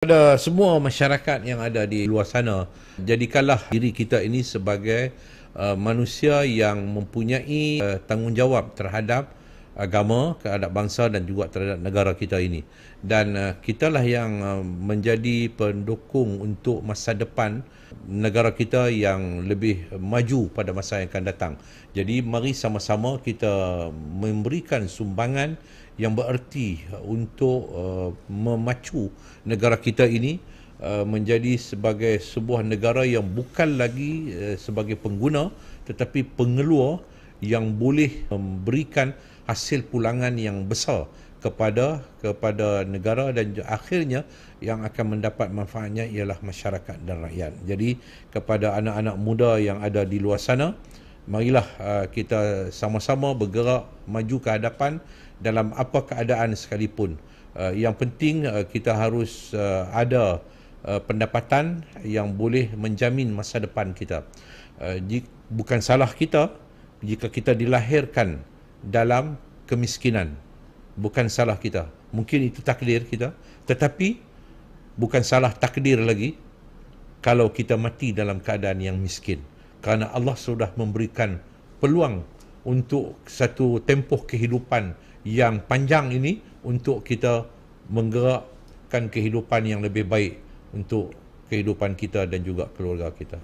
Pada semua masyarakat yang ada di luar sana, jadikanlah diri kita ini sebagai manusia yang mempunyai tanggungjawab terhadap agama, terhadap bangsa dan juga terhadap negara kita ini. Dan kitalah yang menjadi pendukung untuk masa depan negara kita yang lebih maju pada masa yang akan datang. Jadi mari sama-sama kita memberikan sumbangan yang bererti untuk memacu negara kita ini menjadi sebagai sebuah negara yang bukan lagi sebagai pengguna tetapi pengeluar yang boleh memberikan hasil pulangan yang besar kepada negara, dan akhirnya yang akan mendapat manfaatnya ialah masyarakat dan rakyat. Jadi kepada anak-anak muda yang ada di luar sana, marilah kita sama-sama bergerak maju ke hadapan dalam apa keadaan sekalipun. Yang penting kita harus ada pendapatan yang boleh menjamin masa depan kita. Bukan salah kita jika kita dilahirkan dalam kemiskinan. Bukan salah kita. Mungkin itu takdir kita, tetapi bukan salah takdir lagi kalau kita mati dalam keadaan yang miskin. Kerana Allah sudah memberikan peluang untuk satu tempoh kehidupan yang panjang ini untuk kita menggerakkan kehidupan yang lebih baik untuk kehidupan kita dan juga keluarga kita.